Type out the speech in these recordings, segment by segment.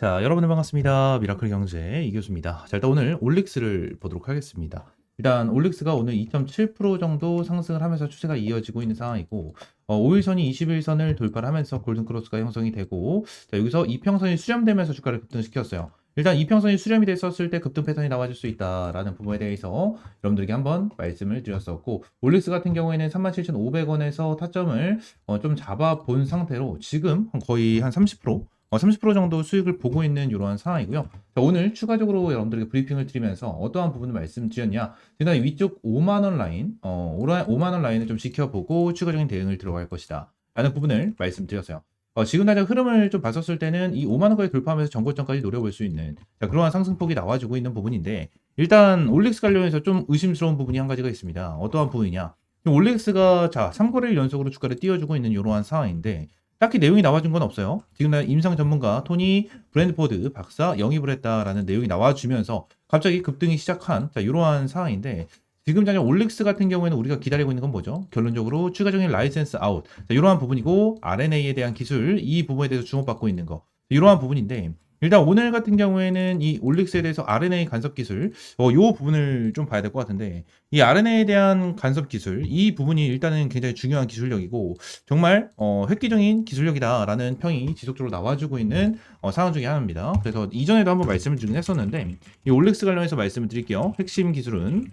자, 여러분들 반갑습니다. 미라클 경제 이교수입니다. 자, 일단 오늘 올릭스를 보도록 하겠습니다. 일단 올릭스가 오늘 2.7% 정도 상승을 하면서 추세가 이어지고 있는 상황이고, 5일선이 21선을 돌파를 하면서 골든크로스가 형성이 되고, 자, 여기서 이평선이 수렴되면서 주가를 급등시켰어요. 일단 이평선이 수렴이 됐었을 때 급등 패턴이 나와줄 수 있다라는 부분에 대해서 여러분들에게 한번 말씀을 드렸었고, 올릭스 같은 경우에는 37,500원에서 타점을 좀 잡아본 상태로 지금 거의 한 30%, 30% 정도 수익을 보고 있는 이러한 상황이고요. 자, 오늘 추가적으로 여러분들에게 브리핑을 드리면서 어떠한 부분을 말씀드렸냐. 일단 위쪽 5만원 라인, 5만원 라인을 좀 지켜보고 추가적인 대응을 들어갈 것이다 라는 부분을 말씀드렸어요. 지금 당장 흐름을 좀 봤었을 때는 이 5만원까지 돌파하면서 전고점까지 노려볼 수 있는, 자, 그러한 상승폭이 나와주고 있는 부분인데, 일단 올릭스 관련해서 좀 의심스러운 부분이 한 가지가 있습니다. 어떠한 부분이냐. 지금 올릭스가 자 3거래일 연속으로 주가를 띄워주고 있는 이러한 상황인데, 딱히 내용이 나와준 건 없어요. 지금 임상 전문가 토니 브랜드포드 박사 영입을 했다라는 내용이 나와주면서 갑자기 급등이 시작한, 자, 이러한 상황인데, 지금 당장 올릭스 같은 경우에는 우리가 기다리고 있는 건 뭐죠? 결론적으로 추가적인 라이센스 아웃, 자, 이러한 부분이고, RNA에 대한 기술, 이 부분에 대해서 주목받고 있는 거, 이러한 부분인데, 일단 오늘 같은 경우에는 이 올릭스에 대해서 RNA 간섭 기술, 요 부분을 좀 봐야 될 것 같은데, 이 RNA에 대한 간섭 기술, 이 부분이 일단은 굉장히 중요한 기술력이고, 정말 획기적인 기술력이다라는 평이 지속적으로 나와주고 있는 상황 중에 하나입니다. 그래서 이전에도 한번 말씀을 드리긴 했었는데, 이 올릭스 관련해서 말씀을 드릴게요. 핵심 기술은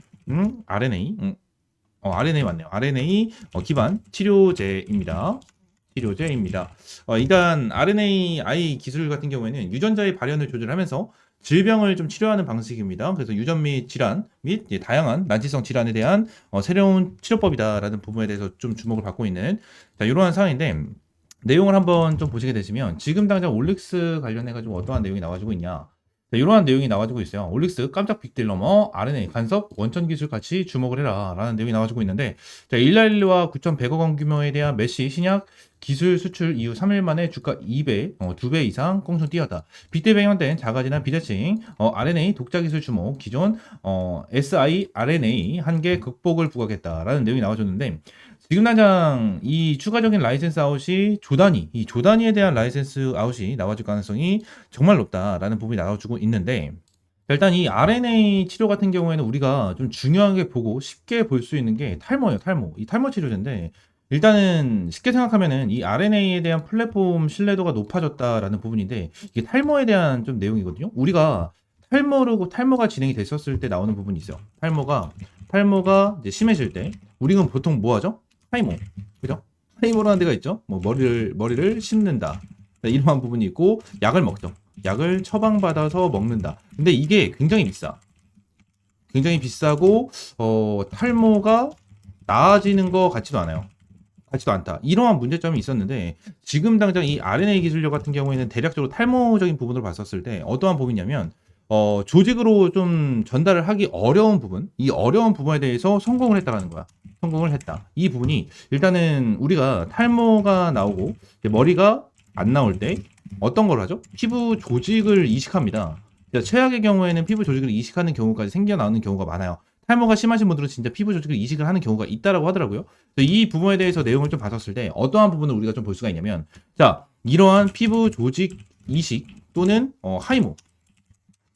RNA, RNA 맞네요. RNA 기반 치료제입니다. 치료제입니다. 일단 RNAi 기술 같은 경우에는 유전자의 발현을 조절하면서 질병을 좀 치료하는 방식입니다. 그래서 유전 및 질환 및 다양한 난치성 질환에 대한 새로운 치료법이다라는 부분에 대해서 좀 주목을 받고 있는, 자, 이러한 상황인데, 내용을 한번 좀 보시게 되시면 지금 당장 올릭스 관련해가지고 어떠한 내용이 나와주고 있냐. 자, 이러한 내용이 나와주고 있어요. 올릭스 깜짝 빅딜 넘어 RNA 간섭 원천 기술 같이 주목을 해라 라는 내용이 나와주고 있는데, 자, 일라일리와 9,100억 원 규모에 대한 메시 신약 기술 수출 이후 3일 만에 주가 2배, 2배 이상 꽁충 뛰었다. 빅딜 배경된 자가진한 비대칭, RNA 독자 기술 주목, 기존 siRNA 한계 극복을 부각했다라는 내용이 나와줬는데, 지금 당장 이 추가적인 라이센스 아웃이 이 조단위에 대한 라이센스 아웃이 나와줄 가능성이 정말 높다라는 부분이 나와주고 있는데, 일단 이 RNA 치료 같은 경우에는 우리가 좀 중요하게 보고 쉽게 볼 수 있는 게 탈모예요, 탈모. 이 탈모 치료제인데, 일단은 쉽게 생각하면은 이 RNA에 대한 플랫폼 신뢰도가 높아졌다라는 부분인데, 이게 탈모에 대한 좀 내용이거든요. 우리가 탈모가 진행이 됐었을 때 나오는 부분이 있어요. 탈모가 이제 심해질 때 우리는 보통 뭐 하죠? 하이모, 그죠? 하이모라는 데가 있죠. 뭐 머리를 심는다, 네, 이러한 부분이 있고, 약을 먹죠. 약을 처방받아서 먹는다. 근데 이게 굉장히 비싸. 굉장히 비싸고, 탈모가 나아지는 것 같지도 않아요. 같지도 않다. 이러한 문제점이 있었는데, 지금 당장 이 RNA 기술력 같은 경우에는 대략적으로 탈모적인 부분으로 봤었을 때 어떠한 부분이냐면, 조직으로 좀 전달을 하기 어려운 부분, 이 어려운 부분에 대해서 성공을 했다라는 거야. 성공을 했다. 이 부분이 일단은 우리가 탈모가 나오고 이제 머리가 안 나올 때 어떤 걸 하죠? 피부 조직을 이식합니다. 최악의 경우에는 피부 조직을 이식하는 경우까지 생겨나는 경우가 많아요. 탈모가 심하신 분들은 진짜 피부 조직을 이식을 하는 경우가 있다라고 하더라고요. 이 부분에 대해서 내용을 좀 봤었을 때 어떠한 부분을 우리가 좀 볼 수가 있냐면, 자, 이러한 피부 조직 이식 또는 하이모,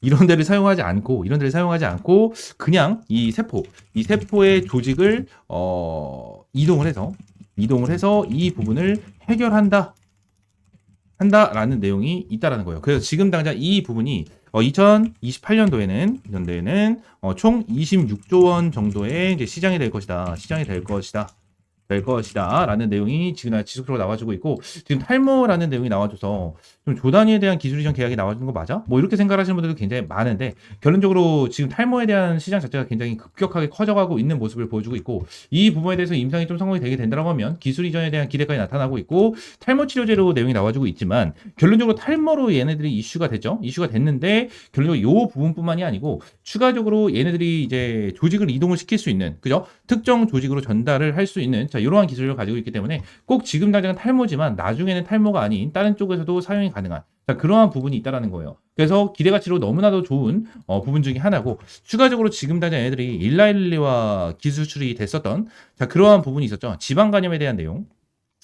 이런 데를 사용하지 않고 그냥 이 세포의 조직을 이동을 해서 이 부분을 한다라는 내용이 있다라는 거예요. 그래서 지금 당장 이 부분이 2028년도에는 총 26조 원 정도의 이제 시장이 될 것이다 라는 내용이 지금 지속적으로 나와주고 있고, 지금 탈모라는 내용이 나와줘서 좀 조단위에 대한 기술 이전 계약이 나와주는 거 맞아? 뭐 이렇게 생각하시는 분들도 굉장히 많은데, 결론적으로 지금 탈모에 대한 시장 자체가 굉장히 급격하게 커져가고 있는 모습을 보여주고 있고, 이 부분에 대해서 임상이 좀 성공이 되게 된다고 하면 기술 이전에 대한 기대까지 나타나고 있고, 탈모 치료제로 내용이 나와주고 있지만, 결론적으로 탈모로 얘네들이 이슈가 됐는데, 결론적으로 이 부분뿐만이 아니고 추가적으로 얘네들이 이제 조직을 이동을 시킬 수 있는, 그죠? 특정 조직으로 전달을 할 수 있는, 자, 이러한 기술을 가지고 있기 때문에 꼭 지금 당장은 탈모지만 나중에는 탈모가 아닌 다른 쪽에서도 사용이 가능한, 자, 그러한 부분이 있다라는 거예요. 그래서 기대가치로 너무나도 좋은 부분 중에 하나고, 추가적으로 지금 당장 애들이 일라일리와 기술 수출이 됐었던, 자, 그러한 부분이 있었죠. 지방 간염에 대한 내용.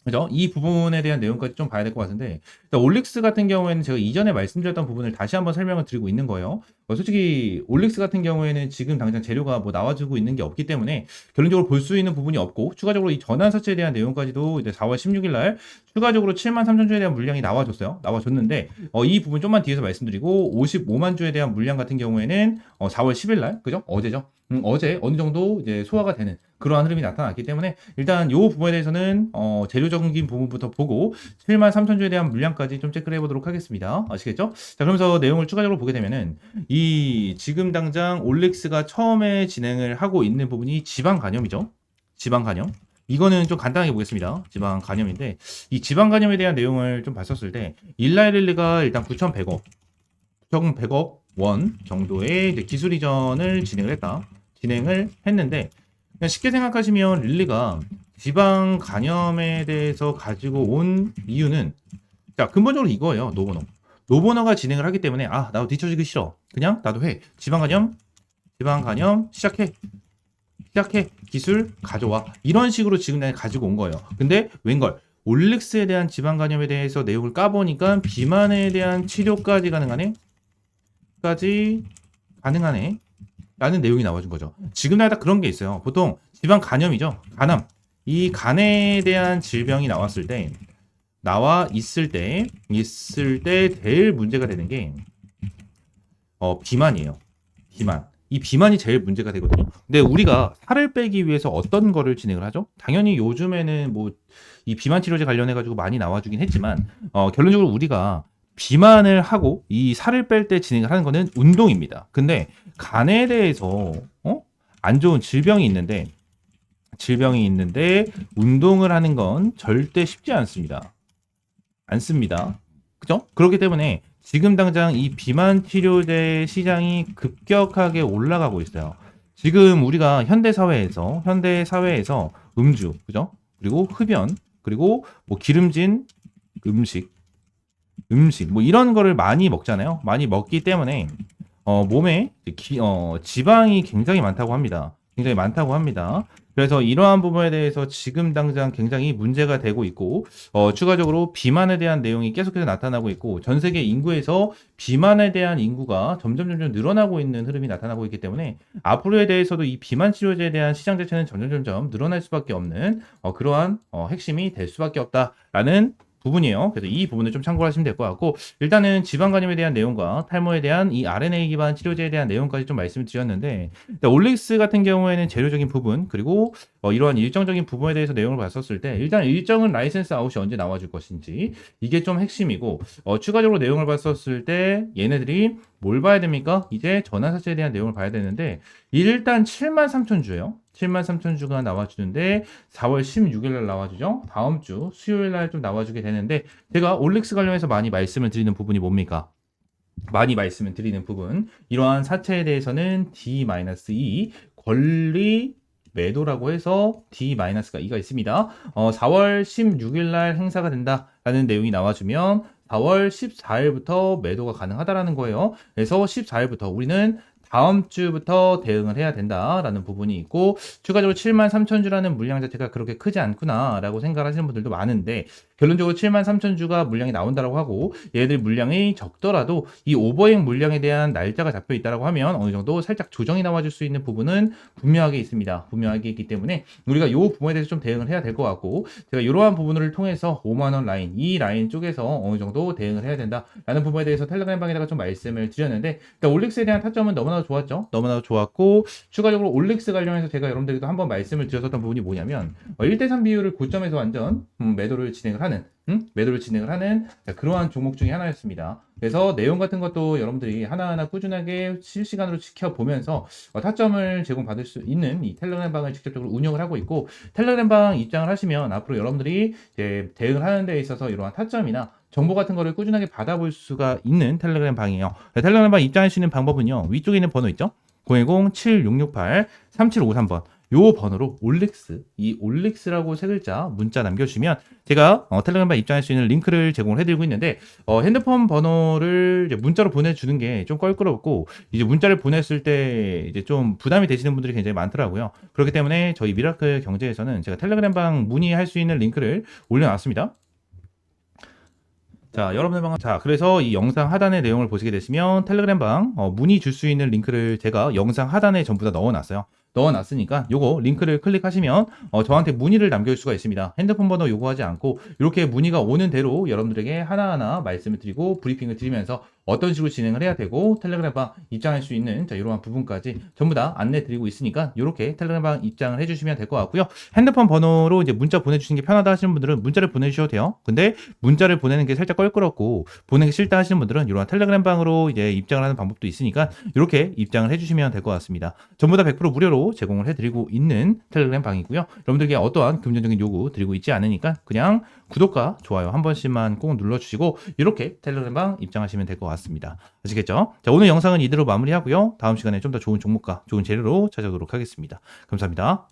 그죠? 이 부분에 대한 내용까지 좀 봐야 될 것 같은데, 일단 올릭스 같은 경우에는 제가 이전에 말씀드렸던 부분을 다시 한번 설명을 드리고 있는 거예요. 솔직히 올릭스 같은 경우에는 지금 당장 재료가 뭐 나와주고 있는 게 없기 때문에 결론적으로 볼 수 있는 부분이 없고, 추가적으로 이 전환 사채에 대한 내용까지도 이제 4월 16일 날 추가적으로 7만 3천 주에 대한 물량이 나와줬어요. 나와줬는데, 이 부분 좀만 뒤에서 말씀드리고, 55만 주에 대한 물량 같은 경우에는 4월 10일 날, 그죠? 어제죠? 어제 어느 정도 이제 소화가 되는 그러한 흐름이 나타났기 때문에 일단 요 부분에 대해서는 재료적인 부분부터 보고 7만 3천 주에 대한 물량까지 좀 체크를 해보도록 하겠습니다. 아시겠죠? 자, 그러면서 내용을 추가적으로 보게 되면은 이 지금 당장 올릭스가 처음에 진행을 하고 있는 부분이 지방 간염이죠. 지방 간염. 이거는 좀 간단하게 보겠습니다. 지방 간염인데 이 지방 간염에 대한 내용을 좀 봤었을 때 일라이릴리가 일단 9,100억, 9,100억 원 정도의 이제 기술 이전을 진행을 했는데 그냥 쉽게 생각하시면 릴리가 지방 간염에 대해서 가지고 온 이유는 자 근본적으로 이거예요. 노버너가 진행을 하기 때문에 나도 뒤처지기 싫어. 그냥 나도 해. 지방 간염 시작해 기술 가져와 이런 식으로 지금 내가 가지고 온 거예요. 근데 웬걸 올릭스에 대한 지방 간염에 대해서 내용을 까보니까 비만에 대한 치료까지 가능하네 라는 내용이 나와준 거죠. 지금 나다 그런 게 있어요. 보통 지방 간염이죠. 간암. 이 간에 대한 질병이 있을 때 제일 문제가 되는 게 비만이에요. 이 비만이 제일 문제가 되거든요. 근데 우리가 살을 빼기 위해서 어떤 거를 진행을 하죠? 당연히 요즘에는 뭐 이 비만 치료제 관련해 가지고 많이 나와주긴 했지만 결론적으로 우리가 비만을 하고 이 살을 뺄 때 진행을 하는 거는 운동입니다. 근데 간에 대해서 안 좋은 질병이 있는데 운동을 하는 건 절대 쉽지 않습니다. 그죠? 그렇기 때문에 지금 당장 이 비만 치료제 시장이 급격하게 올라가고 있어요. 지금 우리가 현대 사회에서 음주, 그죠? 그리고 흡연, 그리고 뭐 기름진 음식 뭐 이런 거를 많이 먹잖아요. 많이 먹기 때문에 몸에 지방이 굉장히 많다고 합니다. 그래서 이러한 부분에 대해서 지금 당장 굉장히 문제가 되고 있고 추가적으로 비만에 대한 내용이 계속해서 나타나고 있고 전 세계 인구에서 비만에 대한 인구가 점점 늘어나고 있는 흐름이 나타나고 있기 때문에 앞으로에 대해서도 이 비만 치료제에 대한 시장 자체는 점점 늘어날 수밖에 없는 그러한 핵심이 될 수밖에 없다라는 부분이에요. 그래서 이 부분을 좀 참고를 하시면 될 것 같고 일단은 지방 간염에 대한 내용과 탈모에 대한 이 RNA 기반 치료제에 대한 내용까지 좀 말씀을 드렸는데 올릭스 같은 경우에는 재료적인 부분 그리고 이러한 일정적인 부분에 대해서 내용을 봤었을 때 일단 일정은 라이센스 아웃이 언제 나와줄 것인지 이게 좀 핵심이고 추가적으로 내용을 봤었을 때 얘네들이 뭘 봐야 됩니까? 이제 전환사채에 대한 내용을 봐야 되는데 일단 7만 3천 주예요. 7만 3천 주가 나와주는데 4월 16일 날 나와주죠. 다음 주 수요일 날 좀 나와주게 되는데 제가 올릭스 관련해서 많이 말씀을 드리는 부분이 뭡니까? 많이 말씀을 드리는 부분 이러한 사채에 대해서는 D-2 권리 매도라고 해서 D-가 2가 있습니다. 4월 16일 날 행사가 된다라는 내용이 나와주면 4월 14일부터 매도가 가능하다라는 거예요. 그래서 14일부터 우리는 다음 주부터 대응을 해야 된다라는 부분이 있고 추가적으로 7만 3천 주라는 물량 자체가 그렇게 크지 않구나라고 생각하시는 분들도 많은데 결론적으로 7만 3천 주가 물량이 나온다라고 하고 얘들 물량이 적더라도 이 오버행 물량에 대한 날짜가 잡혀 있다라고 하면 어느 정도 살짝 조정이 나와줄 수 있는 부분은 분명하게 있기 때문에 우리가 이 부분에 대해서 좀 대응을 해야 될 것 같고 제가 이러한 부분을 통해서 5만 원 라인 이 라인 쪽에서 어느 정도 대응을 해야 된다라는 부분에 대해서 텔레그램 방에다가 좀 말씀을 드렸는데 일단 올릭스에 대한 타점은 너무나도 좋았죠. 너무나도 좋았고 추가적으로 올릭스 관련해서 제가 여러분들에게도 한번 말씀을 드렸었던 부분이 뭐냐면 1대3 비율을 고점에서 완전 매도를 진행을 하는 그러한 종목 중에 하나였습니다. 그래서 내용 같은 것도 여러분들이 하나하나 꾸준하게 실시간으로 지켜보면서 타점을 제공받을 수 있는 이 텔레그램 방을 직접적으로 운영을 하고 있고 텔레그램 방 입장을 하시면 앞으로 여러분들이 이제 대응을 하는 데 있어서 이러한 타점이나 정보 같은 거를 꾸준하게 받아볼 수가 있는 텔레그램 방이에요. 텔레그램 방 입장하시는 방법은요. 위쪽에 있는 번호 있죠? 010-7668-3753번 요 번호로 올릭스, 이 올릭스라고 세 글자 문자 남겨주시면 제가 텔레그램방 입장할 수 있는 링크를 제공을 해드리고 있는데 핸드폰 번호를 이제 문자로 보내주는 게 좀 껄끄럽고 이제 문자를 보냈을 때 이제 좀 부담이 되시는 분들이 굉장히 많더라고요. 그렇기 때문에 저희 미라클 경제에서는 제가 텔레그램방 문의할 수 있는 링크를 올려놨습니다. 자, 여러분들 자, 그래서 이 영상 하단의 내용을 보시게 되시면 텔레그램방 문의 줄 수 있는 링크를 제가 영상 하단에 전부 다 넣어놨어요. 넣어놨으니까 요거 링크를 클릭하시면 저한테 문의를 남겨줄 수가 있습니다. 핸드폰 번호 요구하지 않고 이렇게 문의가 오는 대로 여러분들에게 하나하나 말씀을 드리고 브리핑을 드리면서 어떤 식으로 진행을 해야 되고 텔레그램방 입장할 수 있는 자 이러한 부분까지 전부 다 안내 드리고 있으니까 이렇게 텔레그램방 입장을 해주시면 될 것 같고요. 핸드폰 번호로 이제 문자 보내주시는 게 편하다 하시는 분들은 문자를 보내주셔도 돼요. 근데 문자를 보내는 게 살짝 껄끄럽고 보내기 싫다 하시는 분들은 이러한 텔레그램방으로 이제 입장을 하는 방법도 있으니까 이렇게 입장을 해주시면 될 것 같습니다. 전부 다 100% 무료로 제공을 해드리고 있는 텔레그램 방이고요. 여러분들께 어떠한 금전적인 요구 드리고 있지 않으니까 그냥 구독과 좋아요 한 번씩만 꼭 눌러주시고 이렇게 텔레그램 방 입장하시면 될 것 같습니다. 아시겠죠? 자, 오늘 영상은 이대로 마무리하고요. 다음 시간에 좀 더 좋은 종목과 좋은 재료로 찾아오도록 하겠습니다. 감사합니다.